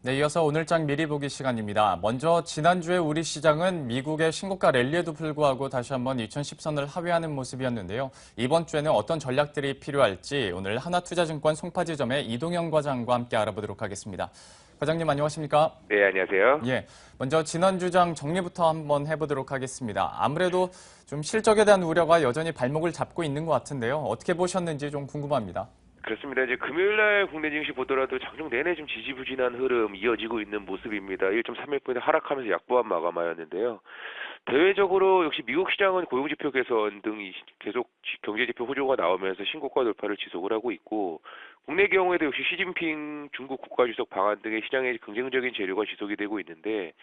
네, 이어서 오늘장 미리 보기 시간입니다. 먼저 지난주에 우리 시장은 미국의 신고가 랠리에도 불구하고 다시 한번 2010선을 하회하는 모습이었는데요. 이번 주에는 어떤 전략들이 필요할지 오늘 하나투자증권 송파지점의 이동영 과장과 함께 알아보도록 하겠습니다. 과장님 안녕하십니까? 네, 안녕하세요. 예, 먼저 지난주장 정리부터 한번 해보도록 하겠습니다. 아무래도 좀 실적에 대한 우려가 여전히 발목을 잡고 있는 것 같은데요. 어떻게 보셨는지 좀 궁금합니다. 그렇습니다. 이제 금요일 날 국내 증시 보더라도 장중 내내 좀 지지부진한 흐름 이어지고 있는 모습입니다. 1.31포인트 하락하면서 약보합 마감하였는데요. 대외적으로 역시 미국 시장은 고용지표 개선 등 계속 경제지표 호조가 나오면서 신고가 돌파를 지속을 하고 있고, 국내 경우에도 역시 시진핑 중국 국가주석 방한 등의 시장의 긍정적인 재료가 지속이 되고 있는데,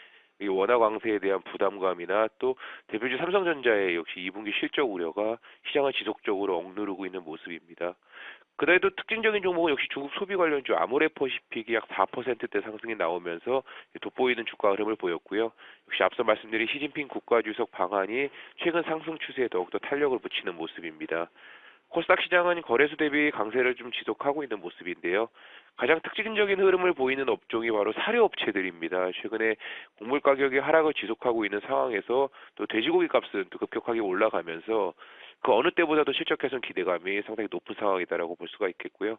이 원화 강세에 대한 부담감이나 또 대표주 삼성전자의 역시 2분기 실적 우려가 시장을 지속적으로 억누르고 있는 모습입니다. 그날도 특징적인 종목은 역시 중국 소비 관련주 아모레퍼시픽이 약 4%대 상승이 나오면서 돋보이는 주가 흐름을 보였고요. 역시 앞서 말씀드린 시진핑 국가주석 방한이 최근 상승 추세에 더욱더 탄력을 붙이는 모습입니다. 코스닥 시장은 거래소 대비 강세를 좀 지속하고 있는 모습인데요. 가장 특징적인 흐름을 보이는 업종이 바로 사료업체들입니다. 최근에 곡물 가격이 하락을 지속하고 있는 상황에서 또 돼지고기 값은 또 급격하게 올라가면서 그 어느 때보다도 실적 개선 기대감이 상당히 높은 상황이다라고 볼 수가 있겠고요.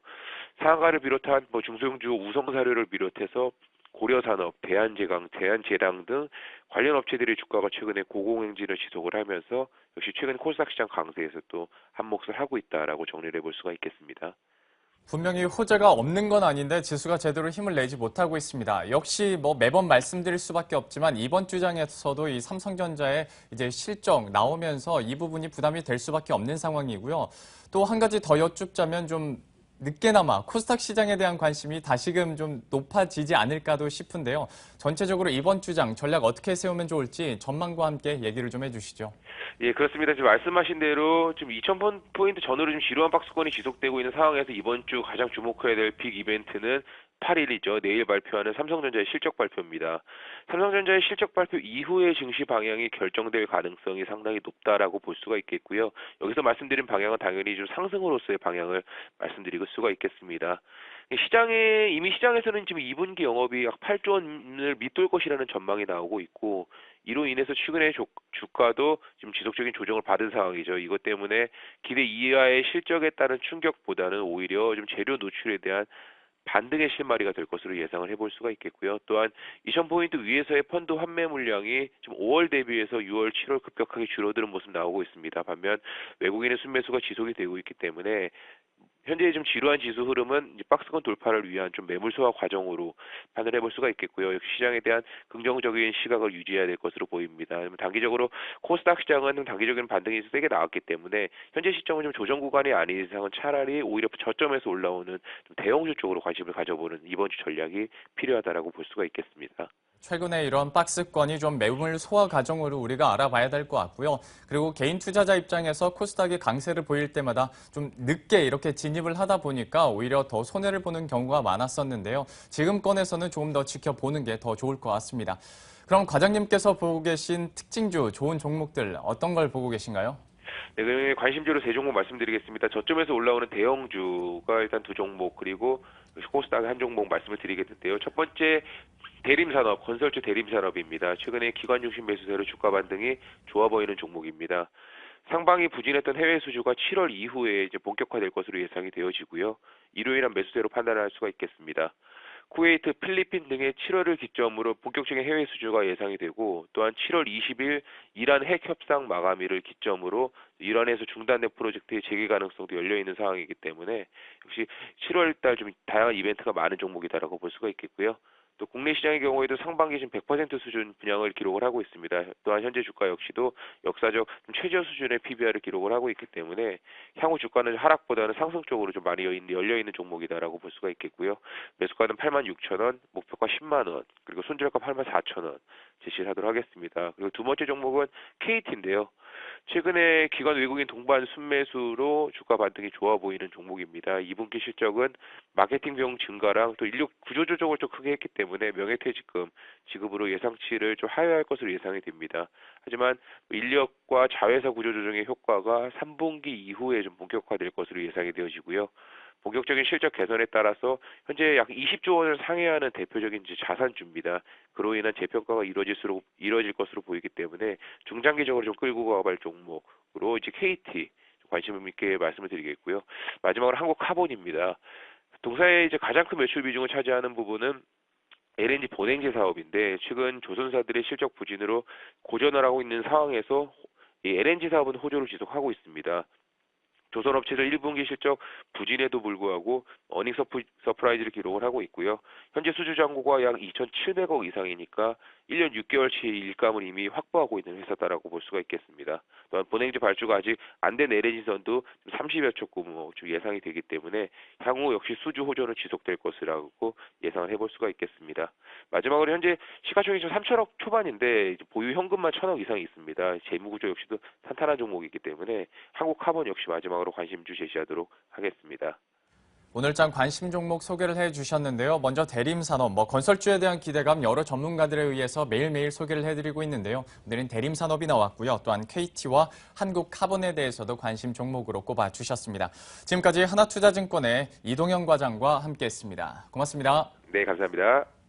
상한가를 비롯한 뭐 중소형주 우성사료를 비롯해서 고려산업, 대한제당 등 관련 업체들의 주가가 최근에 고공행진을 지속을 하면서 역시 최근 코스닥 시장 강세에서 또 한몫을 하고 있다라고 정리를 해볼 수가 있겠습니다. 분명히 호재가 없는 건 아닌데 지수가 제대로 힘을 내지 못하고 있습니다. 역시 뭐 매번 말씀드릴 수밖에 없지만 이번 주장에서도 이 삼성전자의 이제 실적 나오면서 이 부분이 부담이 될 수밖에 없는 상황이고요. 또 한 가지 더 여쭙자면 좀 늦게나마 코스닥 시장에 대한 관심이 다시금 좀 높아지지 않을까도 싶은데요. 전체적으로 이번 주장 전략 어떻게 세우면 좋을지 전망과 함께 얘기를 좀 해주시죠. 예, 그렇습니다. 지금 말씀하신 대로 지금 2,000포인트 전후로 좀 지루한 박스권이 지속되고 있는 상황에서 이번 주 가장 주목해야 될 빅 이벤트는 8일이죠. 내일 발표하는 삼성전자의 실적 발표입니다. 삼성전자의 실적 발표 이후의 증시 방향이 결정될 가능성이 상당히 높다라고 볼 수가 있겠고요. 여기서 말씀드린 방향은 당연히 좀 상승으로서의 방향을 말씀드릴 수가 있겠습니다. 이미 시장에서는 지금 2분기 영업이 약 8조 원을 밑돌 것이라는 전망이 나오고 있고, 이로 인해서 최근에 주가도 지금 지속적인 조정을 받은 상황이죠. 이것 때문에 기대 이하의 실적에 따른 충격보다는 오히려 좀 재료 노출에 대한 반등의 실마리가 될 것으로 예상을 해볼 수가 있겠고요. 또한 2,000포인트 위에서의 펀드 환매 물량이 지금 5월 대비해서 6월, 7월 급격하게 줄어드는 모습 나오고 있습니다. 반면 외국인의 순매수가 지속이 되고 있기 때문에 현재 좀 지루한 지수 흐름은 이제 박스권 돌파를 위한 좀 매물 소화 과정으로 판단해 볼 수가 있겠고요. 역시 시장에 대한 긍정적인 시각을 유지해야 될 것으로 보입니다. 단기적으로 코스닥 시장은 단기적인 반등이 세게 나왔기 때문에 현재 시점은 좀 조정 구간이 아닌 이상은 차라리 오히려 저점에서 올라오는 좀 대형주 쪽으로 관심을 가져보는 이번 주 전략이 필요하다라고 볼 수가 있겠습니다. 최근에 이런 박스권이 좀 매물 소화 과정으로 우리가 알아봐야 될 것 같고요. 그리고 개인 투자자 입장에서 코스닥이 강세를 보일 때마다 좀 늦게 이렇게 진입을 하다 보니까 오히려 더 손해를 보는 경우가 많았었는데요. 지금 건에서는 조금 더 지켜보는 게 더 좋을 것 같습니다. 그럼 과장님께서 보고 계신 특징주, 좋은 종목들 어떤 걸 보고 계신가요? 네, 그러면 관심주로 세 종목 말씀드리겠습니다. 저점에서 올라오는 대형주가 일단 두 종목, 그리고 코스닥 한 종목 말씀을 드리겠는데요. 첫 번째 대림산업, 건설주 대림산업입니다. 최근에 기관 중심 매수세로 주가 반등이 좋아 보이는 종목입니다. 상방이 부진했던 해외 수주가 7월 이후에 이제 본격화될 것으로 예상이 되어지고요. 이로 인한 매수세로 판단할 수가 있겠습니다. 쿠웨이트, 필리핀 등의 7월을 기점으로 본격적인 해외 수주가 예상이 되고, 또한 7월 20일 이란 핵 협상 마감일을 기점으로 이란에서 중단된 프로젝트의 재개 가능성도 열려 있는 상황이기 때문에 역시 7월 달 좀 다양한 이벤트가 많은 종목이다라고 볼 수가 있겠고요. 또 국내 시장의 경우에도 상반기 지금 100% 수준 분양을 기록을 하고 있습니다. 또한 현재 주가 역시도 역사적 좀 최저 수준의 PBR을 기록을 하고 있기 때문에 향후 주가는 하락보다는 상승 쪽으로 좀 많이 열려 있는 종목이다라고 볼 수가 있겠고요. 매수가는 86,000원, 목표가 10만 원, 그리고 손절가 84,000원 제시를 하도록 하겠습니다. 그리고 두 번째 종목은 KT인데요. 최근에 기관 외국인 동반 순매수로 주가 반등이 좋아 보이는 종목입니다. 2분기 실적은 마케팅 비용 증가랑 또 인력 구조 조정을 좀 크게 했기 때문에 명예퇴직금 지급으로 예상치를 좀 하회할 것으로 예상이 됩니다. 하지만 인력과 자회사 구조 조정의 효과가 3분기 이후에 좀 본격화될 것으로 예상이 되어지고요. 본격적인 실적 개선에 따라서 현재 약 20조 원을 상회하는 대표적인 이제 자산주입니다. 그로 인한 재평가가 이루어질 것으로 보이기 때문에 중장기적으로 좀 끌고 가볼 종목으로 이제 KT 관심 있게 말씀을 드리겠고요. 마지막으로 한국카본입니다. 동사의 이제 가장 큰 매출 비중을 차지하는 부분은 LNG 본행제 사업인데 최근 조선사들의 실적 부진으로 고전을 하고 있는 상황에서 이 LNG 사업은 호조를 지속하고 있습니다. 조선업체들 1분기 실적 부진에도 불구하고 어닝 서프라이즈를 기록을 하고 있고요. 현재 수주 잔고가 약 2,700억 이상이니까 1년 6개월치 일감을 이미 확보하고 있는 회사다라고 볼 수가 있겠습니다. 또한 본행제 발주가 아직 안 된 LNG선도 30여 척 규모 예상이 되기 때문에 향후 역시 수주 호조는 지속될 것이라고 예상을 해볼 수가 있겠습니다. 마지막으로 현재 시가총액이 좀 3천억 초반인데 보유 현금만 1,000억 이상이 있습니다. 재무구조 역시도 탄탄한 종목이기 때문에 한국카본 역시 마지막으로 관심주 제시하도록 하겠습니다. 오늘장 관심 종목 소개를 해주셨는데요. 먼저 대림산업, 건설주에 대한 기대감 여러 전문가들에 의해서 매일매일 소개를 해드리고 있는데요. 오늘은 대림산업이 나왔고요. 또한 KT와 한국카본에 대해서도 관심 종목으로 꼽아주셨습니다. 지금까지 하나투자증권의 이동영 과장과 함께했습니다. 고맙습니다. 네, 감사합니다.